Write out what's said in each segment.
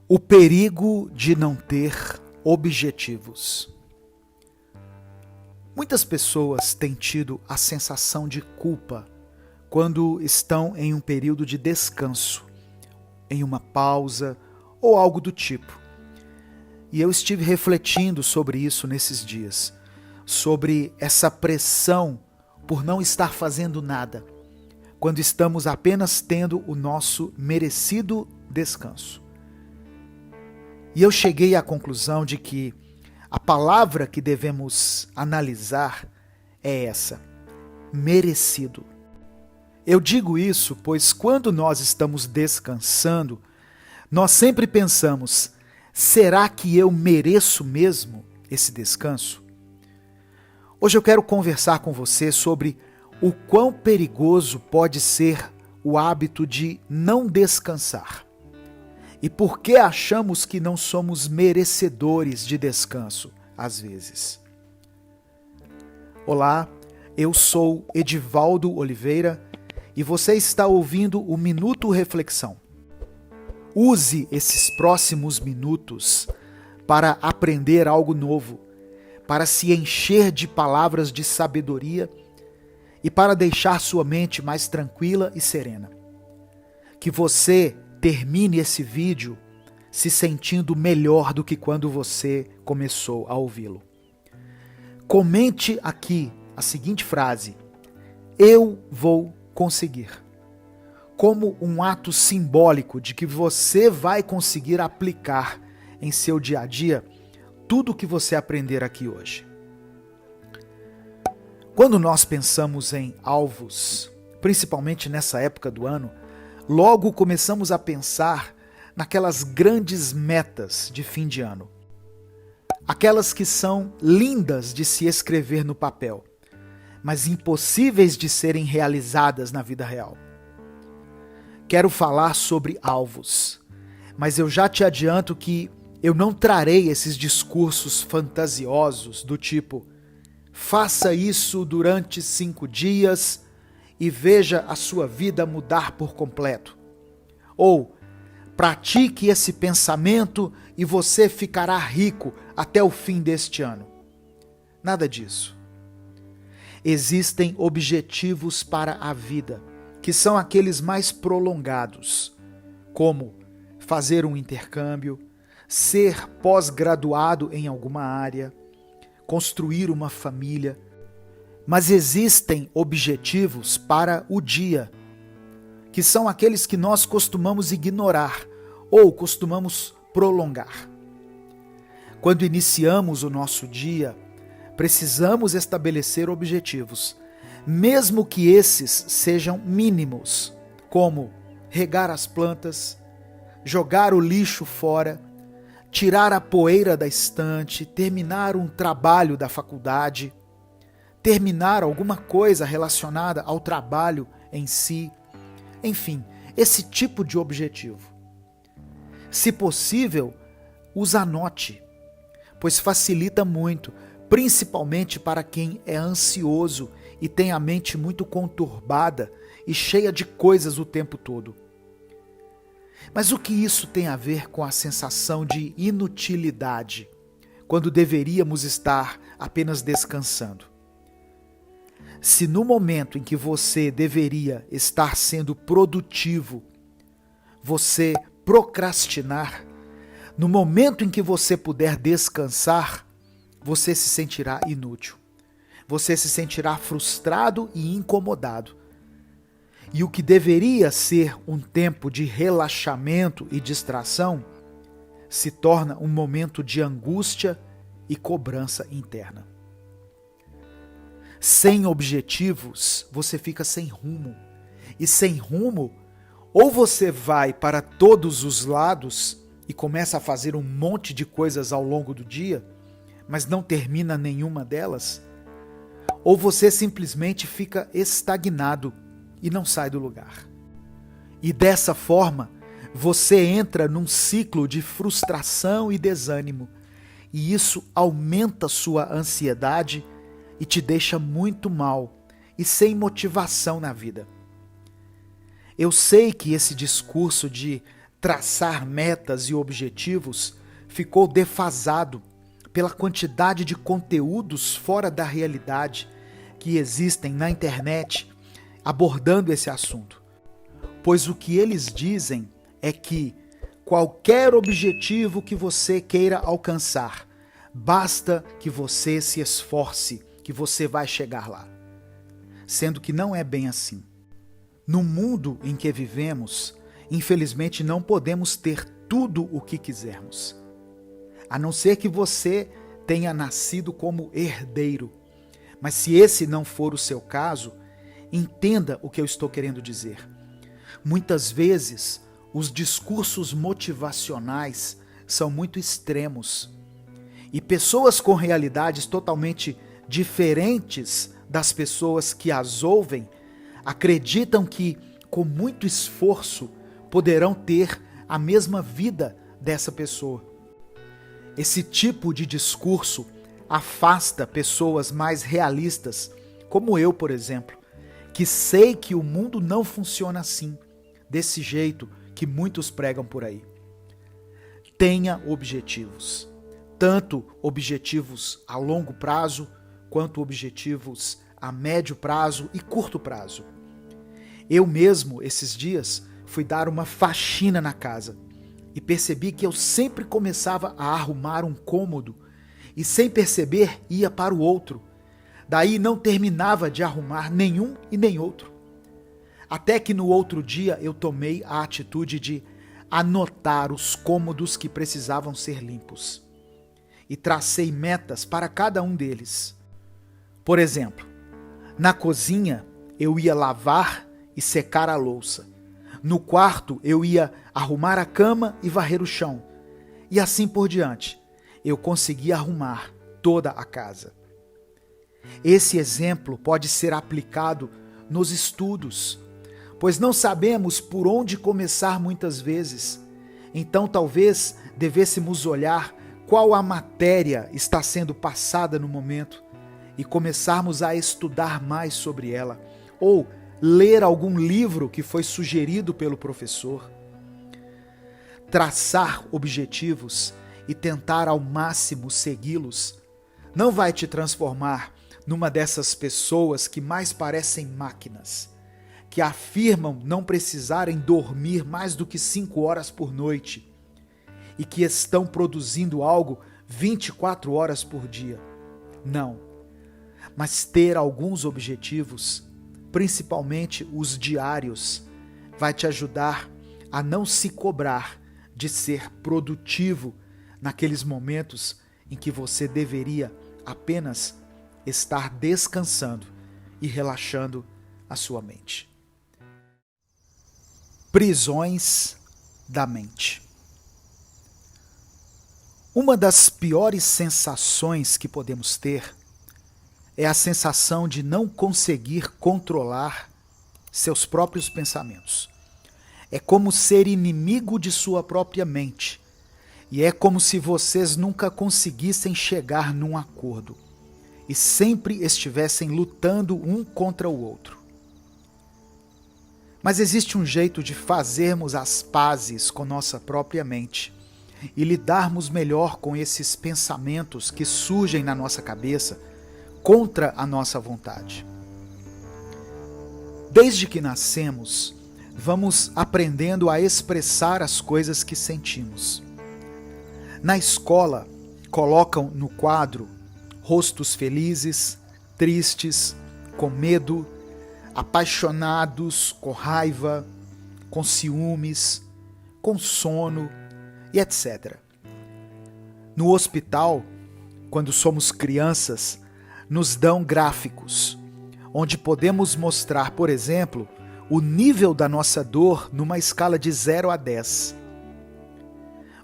O perigo de não ter objetivos. Muitas pessoas têm tido a sensação de culpa quando estão em um período de descanso, em uma pausa ou algo do tipo. E eu estive refletindo sobre isso nesses dias, sobre essa pressão por não estar fazendo nada, quando estamos apenas tendo o nosso merecido descanso. E eu cheguei à conclusão de que a palavra que devemos analisar é essa: merecido. Eu digo isso pois quando nós estamos descansando, nós sempre pensamos: será que eu mereço mesmo esse descanso? Hoje eu quero conversar com você sobre o quão perigoso pode ser o hábito de não descansar. E por que achamos que não somos merecedores de descanso, às vezes? Olá, eu sou Edivaldo Oliveira e você está ouvindo o Minuto Reflexão. Use esses próximos minutos para aprender algo novo, para se encher de palavras de sabedoria e para deixar sua mente mais tranquila e serena. Que você termine esse vídeo se sentindo melhor do que quando você começou a ouvi-lo. Comente aqui a seguinte frase: eu vou conseguir. Como um ato simbólico de que você vai conseguir aplicar em seu dia a dia tudo o que você aprender aqui hoje. Quando nós pensamos em alvos, principalmente nessa época do ano, logo começamos a pensar naquelas grandes metas de fim de ano. Aquelas que são lindas de se escrever no papel, mas impossíveis de serem realizadas na vida real. Quero falar sobre alvos, mas eu já te adianto que eu não trarei esses discursos fantasiosos do tipo: faça isso durante 5 dias e veja a sua vida mudar por completo. Ou, pratique esse pensamento e você ficará rico até o fim deste ano. Nada disso. Existem objetivos para a vida, que são aqueles mais prolongados, como fazer um intercâmbio, ser pós-graduado em alguma área, construir uma família. Mas existem objetivos para o dia, que são aqueles que nós costumamos ignorar ou costumamos prolongar. Quando iniciamos o nosso dia, precisamos estabelecer objetivos, mesmo que esses sejam mínimos, como regar as plantas, jogar o lixo fora, tirar a poeira da estante, terminar um trabalho da faculdade, terminar alguma coisa relacionada ao trabalho em si, enfim, esse tipo de objetivo. Se possível, os anote, pois facilita muito, principalmente para quem é ansioso e tem a mente muito conturbada e cheia de coisas o tempo todo. Mas o que isso tem a ver com a sensação de inutilidade, quando deveríamos estar apenas descansando? Se no momento em que você deveria estar sendo produtivo, você procrastinar, no momento em que você puder descansar, você se sentirá inútil. Você se sentirá frustrado e incomodado. E o que deveria ser um tempo de relaxamento e distração, se torna um momento de angústia e cobrança interna. Sem objetivos, você fica sem rumo. E sem rumo, ou você vai para todos os lados e começa a fazer um monte de coisas ao longo do dia, mas não termina nenhuma delas, ou você simplesmente fica estagnado e não sai do lugar. E dessa forma, você entra num ciclo de frustração e desânimo, e isso aumenta sua ansiedade e te deixa muito mal e sem motivação na vida. Eu sei que esse discurso de traçar metas e objetivos ficou defasado pela quantidade de conteúdos fora da realidade que existem na internet abordando esse assunto. Pois o que eles dizem é que qualquer objetivo que você queira alcançar, basta que você se esforce, que você vai chegar lá. Sendo que não é bem assim. No mundo em que vivemos, infelizmente não podemos ter tudo o que quisermos. A não ser que você tenha nascido como herdeiro. Mas se esse não for o seu caso, entenda o que eu estou querendo dizer. Muitas vezes, os discursos motivacionais são muito extremos. E pessoas com realidades totalmente diferentes das pessoas que as ouvem, acreditam que, com muito esforço, poderão ter a mesma vida dessa pessoa. Esse tipo de discurso afasta pessoas mais realistas, como eu, por exemplo, que sei que o mundo não funciona assim, desse jeito que muitos pregam por aí. Tenha objetivos, tanto objetivos a longo prazo, quanto objetivos a médio prazo e curto prazo. Eu mesmo, esses dias, fui dar uma faxina na casa e percebi que eu sempre começava a arrumar um cômodo e, sem perceber, ia para o outro. Daí não terminava de arrumar nenhum e nem outro. Até que no outro dia eu tomei a atitude de anotar os cômodos que precisavam ser limpos e tracei metas para cada um deles. Por exemplo, na cozinha eu ia lavar e secar a louça. No quarto eu ia arrumar a cama e varrer o chão. E assim por diante. Eu consegui arrumar toda a casa. Esse exemplo pode ser aplicado nos estudos, pois não sabemos por onde começar muitas vezes. Então talvez devêssemos olhar qual a matéria está sendo passada no momento e começarmos a estudar mais sobre ela, ou ler algum livro que foi sugerido pelo professor. Traçar objetivos e tentar ao máximo segui-los não vai te transformar numa dessas pessoas que mais parecem máquinas, que afirmam não precisarem dormir mais do que 5 horas por noite e que estão produzindo algo 24 horas por dia. Não. Mas ter alguns objetivos, principalmente os diários, vai te ajudar a não se cobrar de ser produtivo naqueles momentos em que você deveria apenas estar descansando e relaxando a sua mente. Prisões da mente. Uma das piores sensações que podemos ter é a sensação de não conseguir controlar seus próprios pensamentos. É como ser inimigo de sua própria mente. E é como se vocês nunca conseguissem chegar num acordo e sempre estivessem lutando um contra o outro. Mas existe um jeito de fazermos as pazes com nossa própria mente e lidarmos melhor com esses pensamentos que surgem na nossa cabeça contra a nossa vontade. Desde que nascemos, vamos aprendendo a expressar as coisas que sentimos. Na escola, colocam no quadro rostos felizes, tristes, com medo, apaixonados, com raiva, com ciúmes, com sono e etc. No hospital, quando somos crianças, nos dão gráficos, onde podemos mostrar, por exemplo, o nível da nossa dor numa escala de 0 a 10.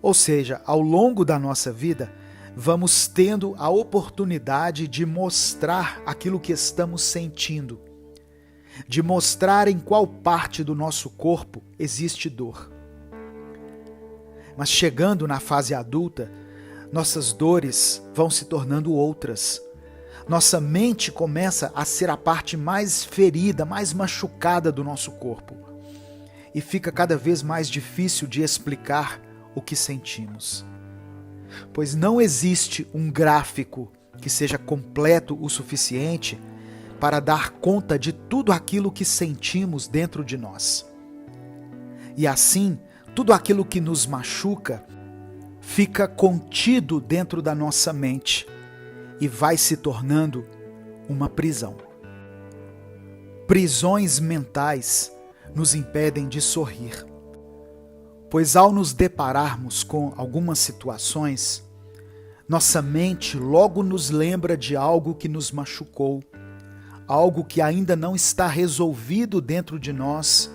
Ou seja, ao longo da nossa vida, vamos tendo a oportunidade de mostrar aquilo que estamos sentindo, de mostrar em qual parte do nosso corpo existe dor. Mas chegando na fase adulta, nossas dores vão se tornando outras. Nossa mente começa a ser a parte mais ferida, mais machucada do nosso corpo. e fica cada vez mais difícil de explicar o que sentimos. Pois não existe um gráfico que seja completo o suficiente para dar conta de tudo aquilo que sentimos dentro de nós. E assim, tudo aquilo que nos machuca fica contido dentro da nossa mente e vai se tornando uma prisão. Prisões mentais nos impedem de sorrir, pois ao nos depararmos com algumas situações, nossa mente logo nos lembra de algo que nos machucou, algo que ainda não está resolvido dentro de nós,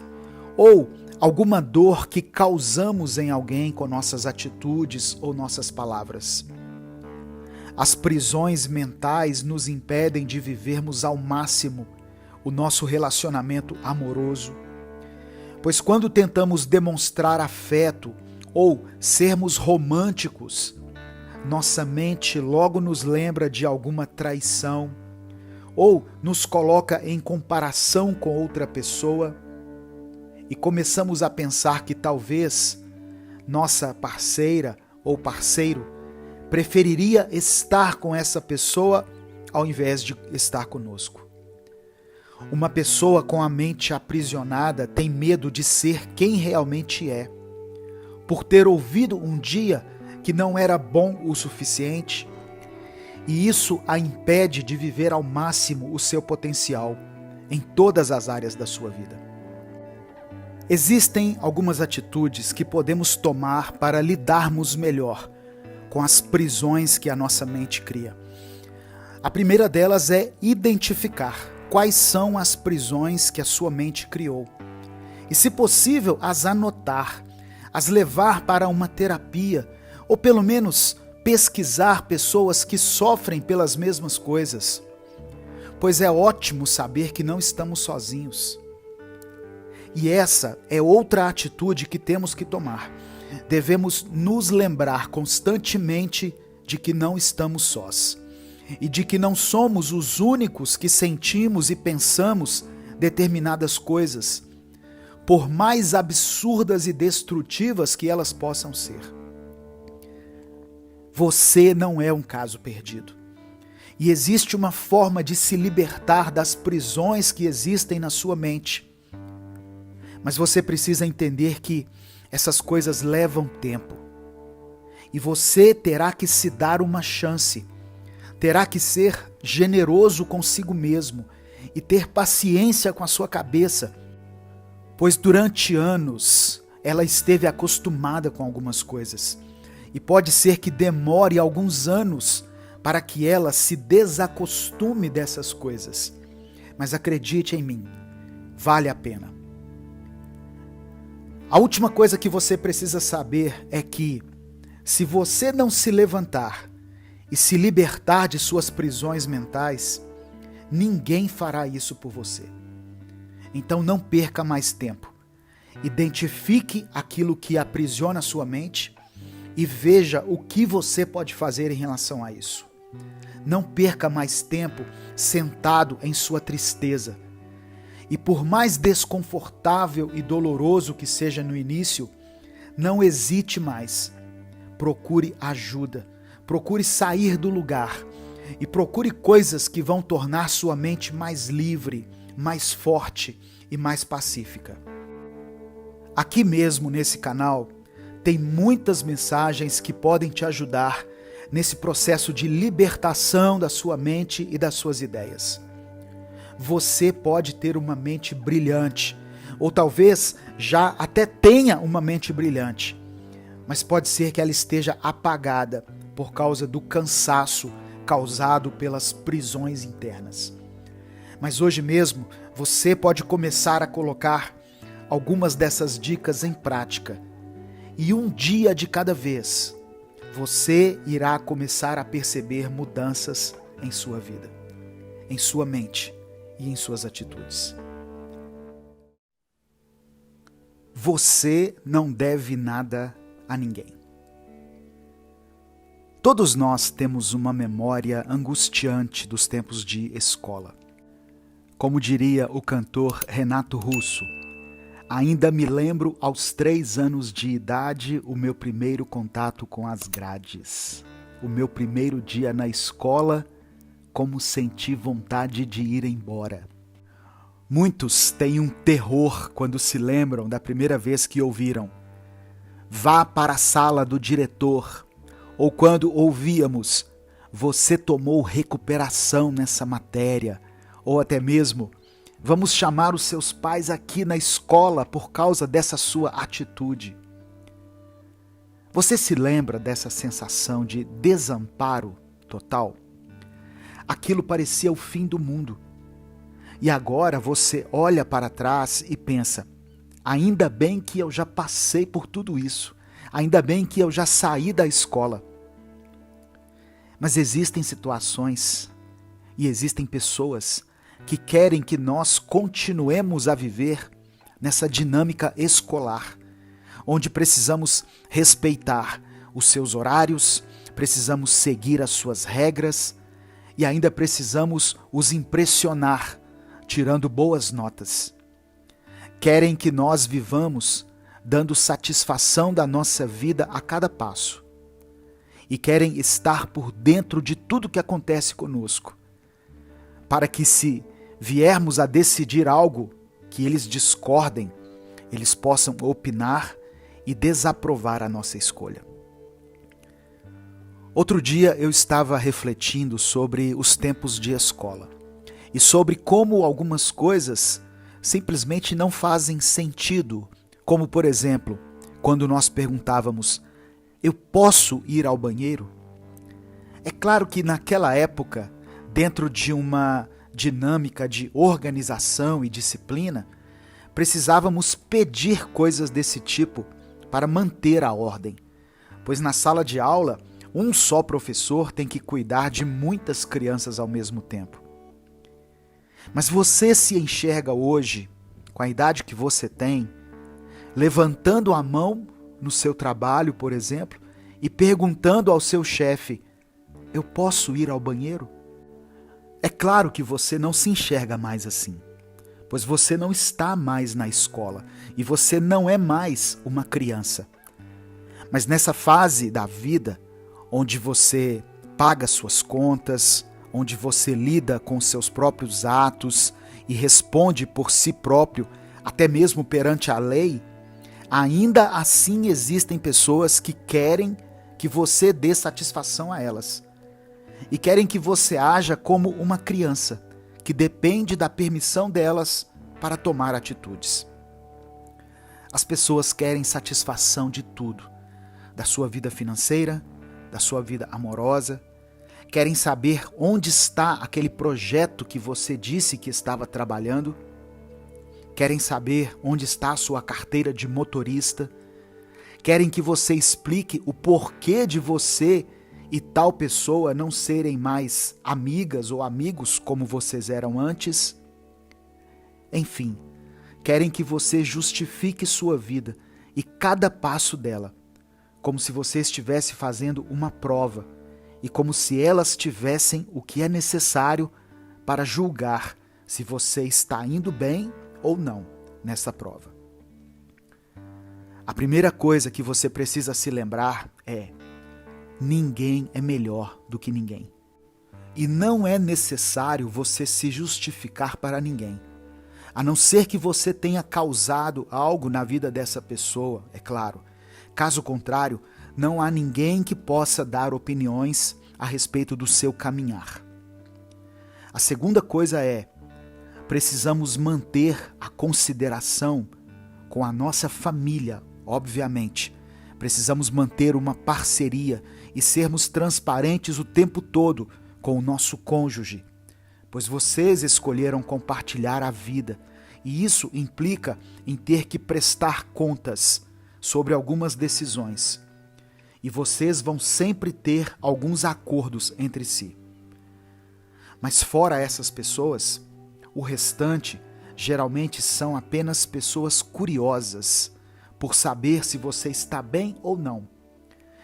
ou alguma dor que causamos em alguém com nossas atitudes ou nossas palavras. As prisões mentais nos impedem de vivermos ao máximo o nosso relacionamento amoroso, pois quando tentamos demonstrar afeto ou sermos românticos, nossa mente logo nos lembra de alguma traição ou nos coloca em comparação com outra pessoa e começamos a pensar que talvez nossa parceira ou parceiro preferiria estar com essa pessoa ao invés de estar conosco. Uma pessoa com a mente aprisionada tem medo de ser quem realmente é, por ter ouvido um dia que não era bom o suficiente, e isso a impede de viver ao máximo o seu potencial em todas as áreas da sua vida. Existem algumas atitudes que podemos tomar para lidarmos melhor com as prisões que a nossa mente cria. A primeira delas é identificar quais são as prisões que a sua mente criou. E, se possível, as anotar, as levar para uma terapia, ou pelo menos pesquisar pessoas que sofrem pelas mesmas coisas. Pois é ótimo saber que não estamos sozinhos. E essa é outra atitude que temos que tomar. Devemos nos lembrar constantemente de que não estamos sós. E de que não somos os únicos que sentimos e pensamos determinadas coisas, por mais absurdas e destrutivas que elas possam ser. Você não é um caso perdido. E existe uma forma de se libertar das prisões que existem na sua mente. Mas você precisa entender que essas coisas levam tempo. E você terá que se dar uma chance. Terá que ser generoso consigo mesmo e ter paciência com a sua cabeça, pois durante anos ela esteve acostumada com algumas coisas e pode ser que demore alguns anos para que ela se desacostume dessas coisas. Mas acredite em mim, vale a pena. A última coisa que você precisa saber é que, se você não se levantar e se libertar de suas prisões mentais, ninguém fará isso por você. Então não perca mais tempo. Identifique aquilo que aprisiona a sua mente e veja o que você pode fazer em relação a isso. Não perca mais tempo sentado em sua tristeza. E por mais desconfortável e doloroso que seja no início, não hesite mais. Procure ajuda. Procure sair do lugar e procure coisas que vão tornar sua mente mais livre, mais forte e mais pacífica. Aqui mesmo nesse canal tem muitas mensagens que podem te ajudar nesse processo de libertação da sua mente e das suas ideias. Você pode ter uma mente brilhante, ou talvez já até tenha uma mente brilhante, mas pode ser que ela esteja apagada por causa do cansaço causado pelas prisões internas. Mas hoje mesmo você pode começar a colocar algumas dessas dicas em prática. E um dia de cada vez, você irá começar a perceber mudanças em sua vida, em sua mente e em suas atitudes. Você não deve nada a ninguém. Todos nós temos uma memória angustiante dos tempos de escola. Como diria o cantor Renato Russo, Ainda me lembro, aos 3 anos de idade, o meu primeiro contato com as grades. O meu primeiro dia na escola, como senti vontade de ir embora. Muitos têm um terror quando se lembram da primeira vez que ouviram: vá para a sala do diretor. Ou quando ouvíamos: você tomou recuperação nessa matéria. Ou até mesmo: vamos chamar os seus pais aqui na escola por causa dessa sua atitude. Você se lembra dessa sensação de desamparo total? Aquilo parecia o fim do mundo. E agora você olha para trás e pensa: ainda bem que eu já passei por tudo isso. Ainda bem que eu já saí da escola. Mas existem situações e existem pessoas que querem que nós continuemos a viver nessa dinâmica escolar, onde precisamos respeitar os seus horários, precisamos seguir as suas regras e ainda precisamos os impressionar, tirando boas notas. Querem que nós vivamos dando satisfação da nossa vida a cada passo. E querem estar por dentro de tudo que acontece conosco, para que se viermos a decidir algo que eles discordem, eles possam opinar e desaprovar a nossa escolha. Outro dia eu estava refletindo sobre os tempos de escola e sobre como algumas coisas simplesmente não fazem sentido, como por exemplo, quando nós perguntávamos: eu posso ir ao banheiro? É claro que naquela época, dentro de uma dinâmica de organização e disciplina, precisávamos pedir coisas desse tipo para manter a ordem, pois na sala de aula, um só professor tem que cuidar de muitas crianças ao mesmo tempo. Mas você se enxerga hoje, com a idade que você tem, levantando a mão no seu trabalho, por exemplo, e perguntando ao seu chefe: eu posso ir ao banheiro? É claro que você não se enxerga mais assim, pois você não está mais na escola e você não é mais uma criança. Mas nessa fase da vida, onde você paga suas contas, onde você lida com seus próprios atos e responde por si próprio, até mesmo perante a lei, ainda assim existem pessoas que querem que você dê satisfação a elas. E querem que você haja como uma criança, que depende da permissão delas para tomar atitudes. As pessoas querem satisfação de tudo, da sua vida financeira, da sua vida amorosa, querem saber onde está aquele projeto que você disse que estava trabalhando, querem saber onde está a sua carteira de motorista, querem que você explique o porquê de você e tal pessoa não serem mais amigas ou amigos como vocês eram antes. Enfim, querem que você justifique sua vida e cada passo dela, como se você estivesse fazendo uma prova e como se elas tivessem o que é necessário para julgar se você está indo bem ou não nessa prova. A primeira coisa que você precisa se lembrar é: ninguém é melhor do que ninguém. E não é necessário você se justificar para ninguém, a não ser que você tenha causado algo na vida dessa pessoa, é claro. Caso contrário, não há ninguém que possa dar opiniões a respeito do seu caminhar. A segunda coisa é: precisamos manter a consideração com a nossa família, obviamente. Precisamos manter uma parceria e sermos transparentes o tempo todo com o nosso cônjuge, pois vocês escolheram compartilhar a vida, e isso implica em ter que prestar contas sobre algumas decisões. E vocês vão sempre ter alguns acordos entre si. Mas fora essas pessoas, o restante geralmente são apenas pessoas curiosas por saber se você está bem ou não.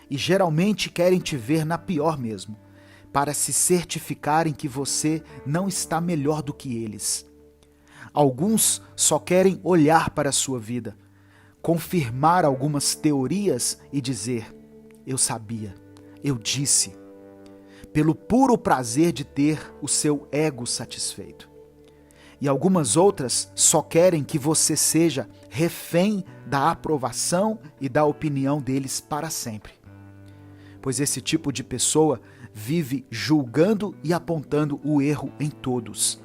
E geralmente querem te ver na pior mesmo, para se certificarem que você não está melhor do que eles. Alguns só querem olhar para a sua vida, confirmar algumas teorias e dizer: eu sabia, eu disse, pelo puro prazer de ter o seu ego satisfeito. E algumas outras só querem que você seja refém da aprovação e da opinião deles para sempre. Pois esse tipo de pessoa vive julgando e apontando o erro em todos,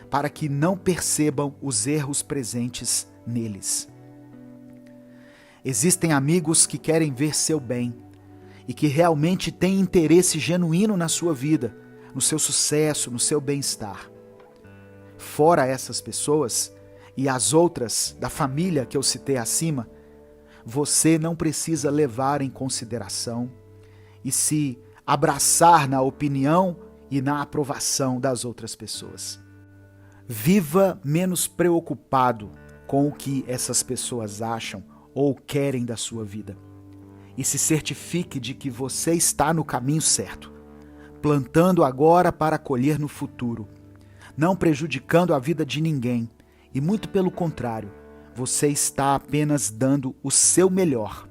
para que não percebam os erros presentes neles. Existem amigos que querem ver seu bem e que realmente têm interesse genuíno na sua vida, no seu sucesso, no seu bem-estar. Fora essas pessoas e as outras da família que eu citei acima, você não precisa levar em consideração e se abraçar na opinião e na aprovação das outras pessoas. Viva menos preocupado com o que essas pessoas acham ou querem da sua vida. E se certifique de que você está no caminho certo, plantando agora para colher no futuro, não prejudicando a vida de ninguém, e muito pelo contrário, você está apenas dando o seu melhor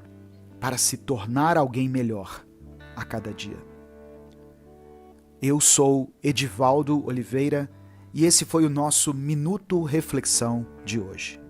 para se tornar alguém melhor a cada dia. Eu sou Edivaldo Oliveira e esse foi o nosso Minuto Reflexão de hoje.